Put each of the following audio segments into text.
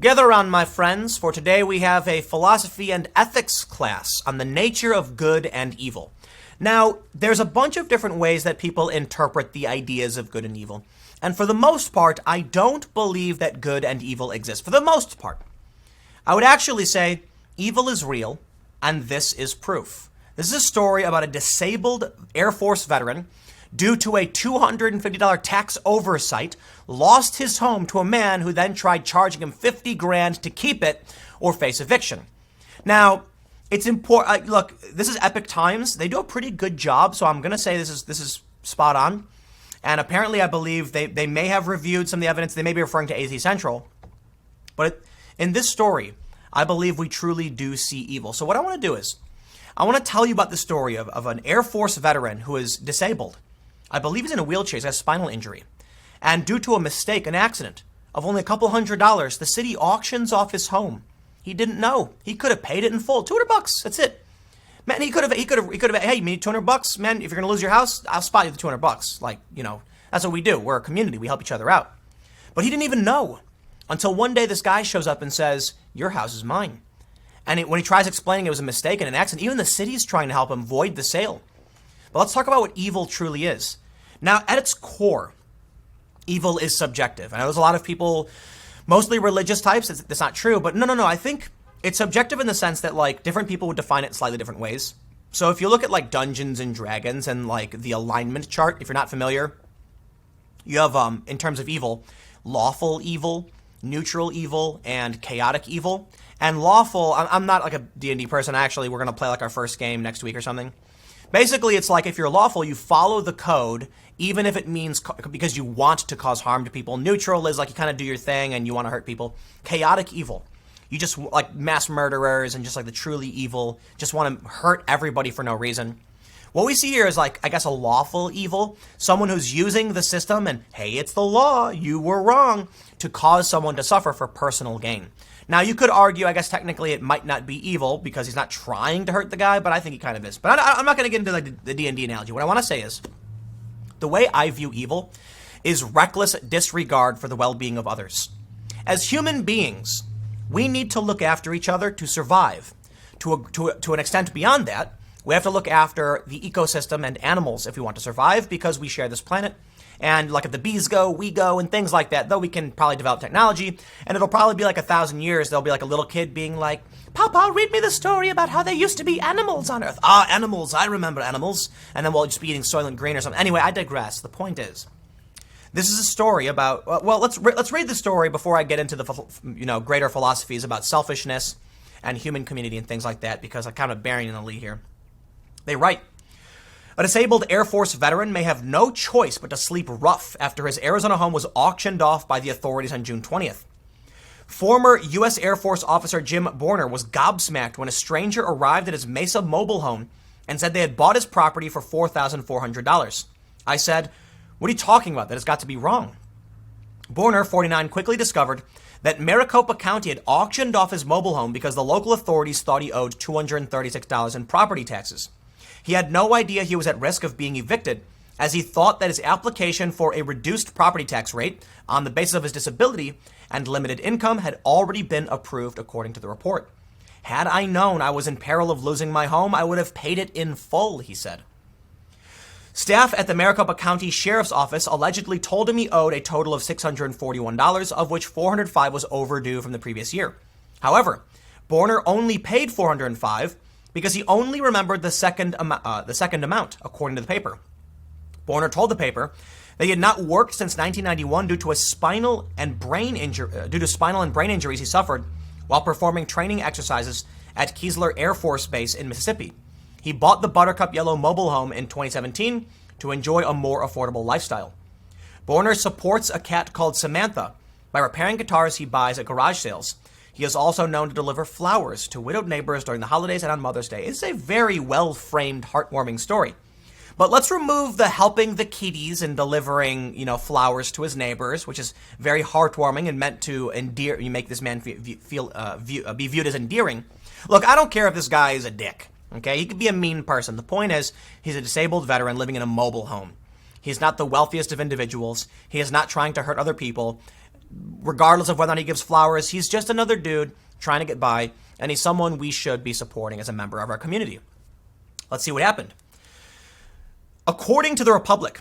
Gather around, my friends, for today we have a philosophy and ethics class on the nature of good and evil. Now, there's a bunch of different ways that people interpret the ideas of good and evil. And for the most part, I don't believe that good and evil exist. For the most part. I would actually say evil is real, and this is proof. This is a story about a disabled Air Force veteran due to a $250 tax oversight, lost his home to a man who then tried charging him $50,000 to keep it or face eviction. Now, it's important. Look, this is Epic Times. They do a pretty good job, so I'm going to say this is spot on. And apparently, I believe they may have reviewed some of the evidence. They may be referring to AZ Central. But in this story, I believe we truly do see evil. So what I want to do is, I want to tell you about the story of an Air Force veteran who is disabled. I believe he's in a wheelchair. He's got a spinal injury. And due to a mistake, an accident of only a couple $100s, the city auctions off his home. He didn't know. He could have paid it in full. $200. That's it. Man, he could have, hey, you need $200? Man, if you're going to lose your house, I'll spot you the $200. Like, that's what we do. We're a community. We help each other out. But he didn't even know until one day this guy shows up and says, your house is mine. And when he tries explaining it was a mistake and an accident, even the city's trying to help him void the sale. But let's talk about what evil truly is. Now, at its core, evil is subjective. I know there's a lot of people, mostly religious types, that's not true, but no. I think it's subjective in the sense that, like, different people would define it in slightly different ways. So if you look at, like, Dungeons and Dragons and, like, the alignment chart, if you're not familiar, you have, in terms of evil, lawful evil, neutral evil, and chaotic evil. And lawful, I'm not, like, a D&D person. Actually, we're going to play, like, our first game next week or something. Basically, it's like if you're lawful, you follow the code, even if it means because you want to cause harm to people. Neutral is like you kind of do your thing and you want to hurt people. Chaotic evil. You just like mass murderers and just like the truly evil, just want to hurt everybody for no reason. What we see here is like, I guess, a lawful evil. Someone who's using the system and, hey, it's the law, you were wrong, to cause someone to suffer for personal gain. Now, you could argue, I guess, technically it might not be evil because he's not trying to hurt the guy, but I think he kind of is. But I'm not going to get into like the D&D analogy. What I want to say is the way I view evil is reckless disregard for the well-being of others. As human beings, we need to look after each other to survive. To an extent beyond that, we have to look after the ecosystem and animals if we want to survive because we share this planet. And like if the bees go, we go, and things like that. Though we can probably develop technology, and it'll probably be like 1,000 years. There'll be like a little kid being like, Papa, read me the story about how there used to be animals on Earth. Ah, animals, I remember animals. And then we'll just be eating Soylent Green or something. Anyway, I digress. The point is, this is a story about, well, let's read the story before I get into the, greater philosophies about selfishness and human community and things like that, because I'm kind of burying in the lead here. They write, a disabled Air Force veteran may have no choice but to sleep rough after his Arizona home was auctioned off by the authorities on June 20th. Former U.S. Air Force officer Jim Borner was gobsmacked when a stranger arrived at his Mesa mobile home and said they had bought his property for $4,400. I said, what are you talking about? That has got to be wrong. Borner, 49, quickly discovered that Maricopa County had auctioned off his mobile home because the local authorities thought he owed $236 in property taxes. He had no idea he was at risk of being evicted, as he thought that his application for a reduced property tax rate on the basis of his disability and limited income had already been approved, according to the report. Had I known I was in peril of losing my home, I would have paid it in full, he said. Staff at the Maricopa County Sheriff's Office allegedly told him he owed a total of $641, of which $405 was overdue from the previous year. However, Borner only paid $405 because he only remembered the second amount, according to the paper. Borner told the paper that he had not worked since 1991 due to spinal and brain injuries he suffered while performing training exercises at Keesler Air Force Base in Mississippi. He bought the Buttercup Yellow mobile home in 2017 to enjoy a more affordable lifestyle. Borner supports a cat called Samantha by repairing guitars he buys at garage sales. He is also known to deliver flowers to widowed neighbors during the holidays and on Mother's Day. It's a very well-framed, heartwarming story. But let's remove the helping the kitties and delivering, flowers to his neighbors, which is very heartwarming and meant to endear. You make this man be viewed as endearing. Look, I don't care if this guy is a dick. Okay, he could be a mean person. The point is, he's a disabled veteran living in a mobile home. He's not the wealthiest of individuals. He is not trying to hurt other people. regardless of whether or not he gives flowers, he's just another dude trying to get by, and he's someone we should be supporting as a member of our community. Let's see what happened. According to the Republic,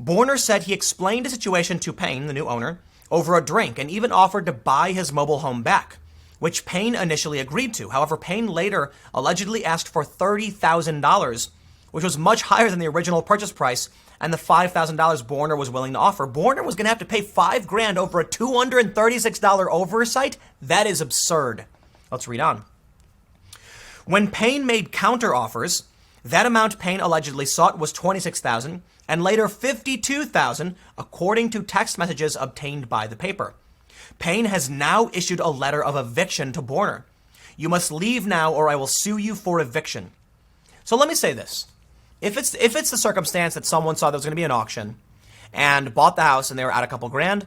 Borner said he explained the situation to Payne, the new owner, over a drink and even offered to buy his mobile home back, which Payne initially agreed to. However, Payne later allegedly asked for $30,000, which was much higher than the original purchase price and the $5,000 Borner was willing to offer. Borner was going to have to pay $5,000 over a $236 oversight? That is absurd. Let's read on. When Payne made counter-offers, that amount Payne allegedly sought was $26,000 and later $52,000, according to text messages obtained by the paper. Payne has now issued a letter of eviction to Borner. You must leave now or I will sue you for eviction. So let me say this. If it's the circumstance that someone saw there was going to be an auction and bought the house and they were out a couple grand,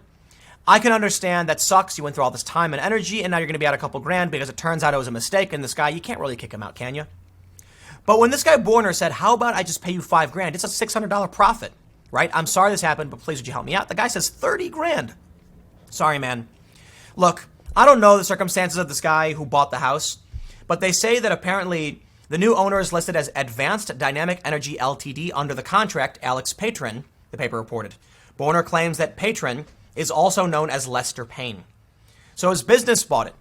I can understand that sucks. You went through all this time and energy and now you're going to be out a couple grand because it turns out it was a mistake and this guy, you can't really kick him out, can you? But when this guy Borner said, how about I just pay you $5,000? It's a $600 profit, right? I'm sorry this happened, but please would you help me out? The guy says $30,000. Sorry, man. Look, I don't know the circumstances of this guy who bought the house, but they say that apparently the new owner is listed as Advanced Dynamic Energy Ltd. Under the contract, Alex Patron, the paper reported. Borner claims that Patron is also known as Lester Payne. So his business bought it.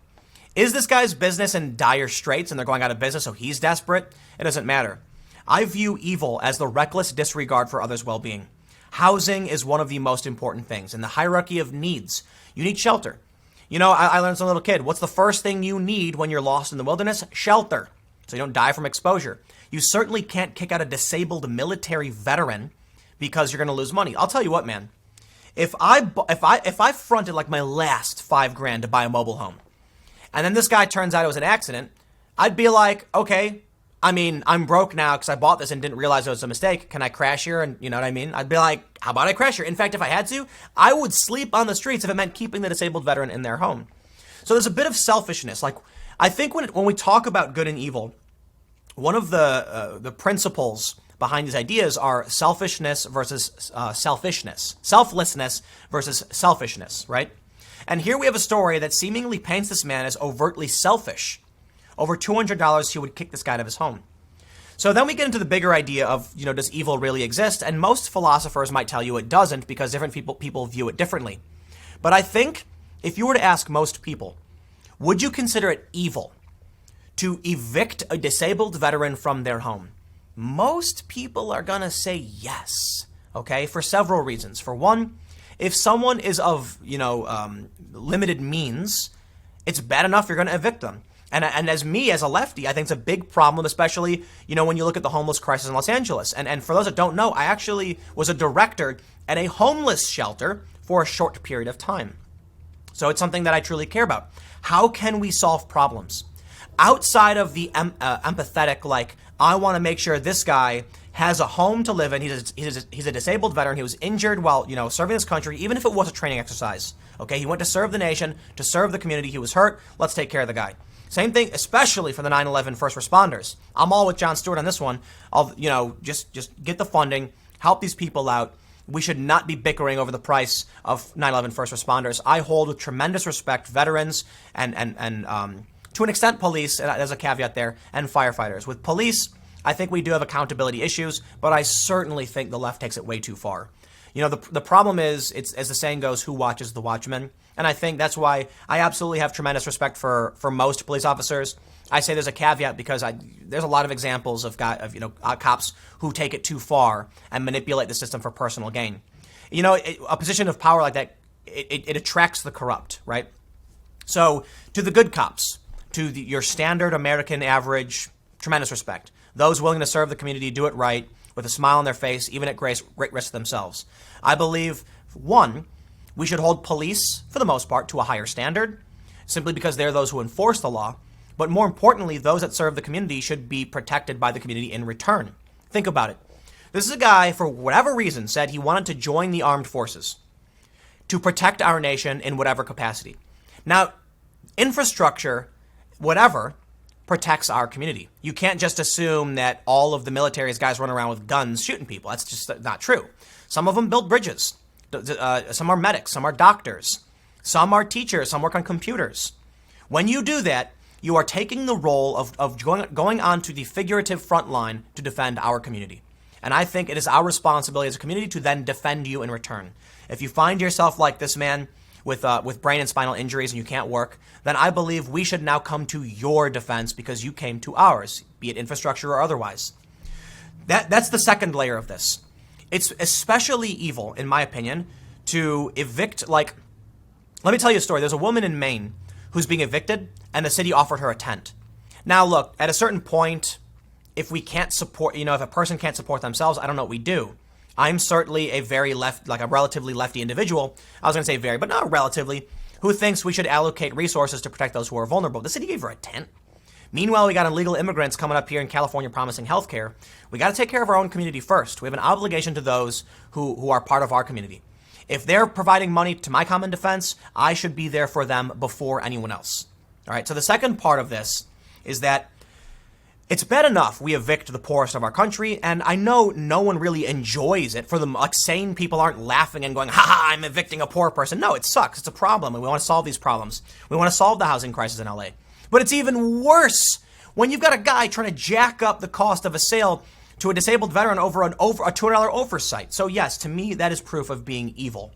Is this guy's business in dire straits and they're going out of business so he's desperate? It doesn't matter. I view evil as the reckless disregard for others' well-being. Housing is one of the most important things. In the hierarchy of needs, you need shelter. You know, I learned as a little kid, what's the first thing you need when you're lost in the wilderness? Shelter. So you don't die from exposure. You certainly can't kick out a disabled military veteran because you're going to lose money. I'll tell you what, man. If I fronted like my last $5,000 to buy a mobile home, and then this guy turns out it was an accident, I'd be like, okay, I mean, I'm broke now because I bought this and didn't realize it was a mistake. Can I crash here? And you know what I mean? I'd be like, how about I crash here? In fact, if I had to, I would sleep on the streets if it meant keeping the disabled veteran in their home. So there's a bit of selfishness. Like, I think when we talk about good and evil, one of the principles behind these ideas are selfishness versus selfishness, selflessness versus selfishness, right? And here we have a story that seemingly paints this man as overtly selfish. Over $200, he would kick this guy out of his home. So then we get into the bigger idea of, you know, does evil really exist? And most philosophers might tell you it doesn't because different people view it differently. But I think if you were to ask most people, would you consider it evil to evict a disabled veteran from their home? Most people are going to say yes, okay, for several reasons. For one, if someone is of, limited means, it's bad enough you're going to evict them. And as a lefty, I think it's a big problem, especially, when you look at the homeless crisis in Los Angeles. And for those that don't know, I actually was a director at a homeless shelter for a short period of time. So it's something that I truly care about. How can we solve problems? Outside of the empathetic, like, I want to make sure this guy has a home to live in. He's a disabled veteran. He was injured while, serving this country, even if it was a training exercise. Okay, he went to serve the nation, to serve the community. He was hurt. Let's take care of the guy. Same thing, especially for the 9/11 first responders. I'm all with Jon Stewart on this one. Just get the funding, help these people out. We should not be bickering over the price of 9/11 first responders. I hold with tremendous respect veterans and to an extent police, and there's a caveat there, and firefighters. With police, I think we do have accountability issues, but I certainly think the left takes it way too far. The problem is, it's, as the saying goes, who watches the watchmen? And I think that's why I absolutely have tremendous respect for most police officers. I say there's a caveat because there's a lot of examples of cops who take it too far and manipulate the system for personal gain. A position of power like that, it attracts the corrupt, right? So to the good cops, to your standard American average, tremendous respect. Those willing to serve the community, do it right, with a smile on their face, even at great risk to themselves. I believe, one, we should hold police, for the most part, to a higher standard, simply because they're those who enforce the law. But more importantly, those that serve the community should be protected by the community in return. Think about it. This is a guy, for whatever reason, said he wanted to join the armed forces to protect our nation in whatever capacity. Now, infrastructure, whatever, protects our community. You can't just assume that all of the military's guys run around with guns shooting people. That's just not true. Some of them build bridges. Some are medics. Some are doctors. Some are teachers, some work on computers. When you do that, you are taking the role of going onto the figurative front line to defend our community. And I think it is our responsibility as a community to then defend you in return. If you find yourself like this man with brain and spinal injuries and you can't work, then I believe we should now come to your defense because you came to ours, be it infrastructure or otherwise. That's the second layer of this. It's especially evil, in my opinion, to evict, like, let me tell you a story. There's a woman in Maine who's being evicted, and the city offered her a tent. Now, look, at a certain point, if we can't support, if a person can't support themselves, I don't know what we do. I'm certainly a relatively lefty individual. I was going to say very, but not relatively, who thinks we should allocate resources to protect those who are vulnerable. The city gave her a tent. Meanwhile, we got illegal immigrants coming up here in California promising health care. We got to take care of our own community first. We have an obligation to those who are part of our community. If they're providing money to my common defense, I should be there for them before anyone else. All right, so the second part of this is that it's bad enough we evict the poorest of our country, and I know no one really enjoys it. For them, like, sane people aren't laughing and going, ha, I'm evicting a poor person. No, it sucks. It's a problem, and we want to solve these problems. We want to solve the housing crisis in LA. But it's even worse when you've got a guy trying to jack up the cost of a sale to a disabled veteran over a $200 oversight. So yes, to me, that is proof of being evil.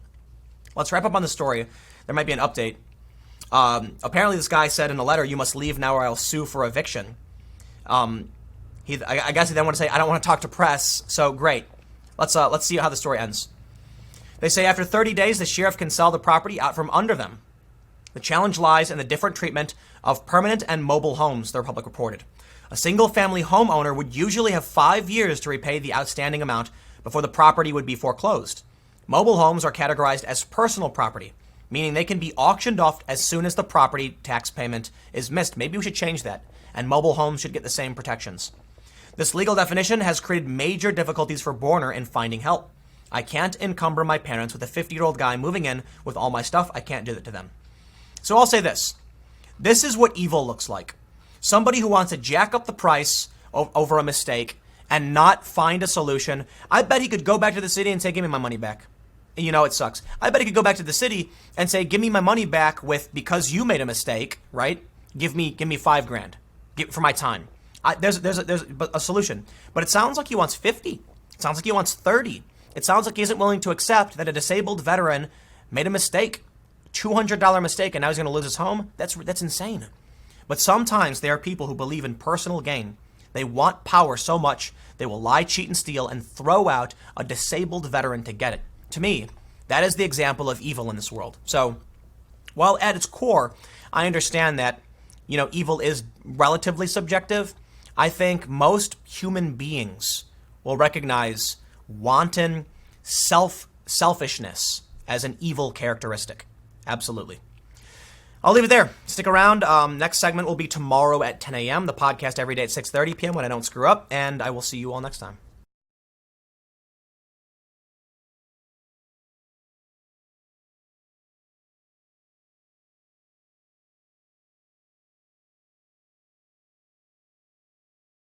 Let's wrap up on the story. There might be an update. Apparently this guy said in a letter, you must leave now or I'll sue for eviction. I guess he then want to say, I don't want to talk to press. So great. Let's see how the story ends. They say after 30 days, the sheriff can sell the property out from under them. The challenge lies in the different treatment of permanent and mobile homes, the Republic reported. A single-family homeowner would usually have 5 years to repay the outstanding amount before the property would be foreclosed. Mobile homes are categorized as personal property, meaning they can be auctioned off as soon as the property tax payment is missed. Maybe we should change that, and mobile homes should get the same protections. This legal definition has created major difficulties for Borner in finding help. I can't encumber my parents with a 50-year-old guy moving in with all my stuff. I can't do that to them. So I'll say this. This is what evil looks like. Somebody who wants to jack up the price over a mistake and not find a solution. I bet he could go back to the city and say, give me my money back. It sucks. I bet he could go back to the city and say, give me my money back because you made a mistake, right? Give me $5,000 for my time. There's a solution. But it sounds like he wants 50. It sounds like he wants 30. It sounds like he isn't willing to accept that a disabled veteran made a mistake. $200 mistake, and now he's going to lose his home? That's insane. But sometimes there are people who believe in personal gain. They want power so much, they will lie, cheat, and steal and throw out a disabled veteran to get it. To me, that is the example of evil in this world. So, while at its core, I understand that, evil is relatively subjective, I think most human beings will recognize wanton selfishness as an evil characteristic. Absolutely. I'll leave it there. Stick around. Next segment will be tomorrow at 10 a.m. The podcast every day at 6:30 p.m. when I don't screw up. And I will see you all next time.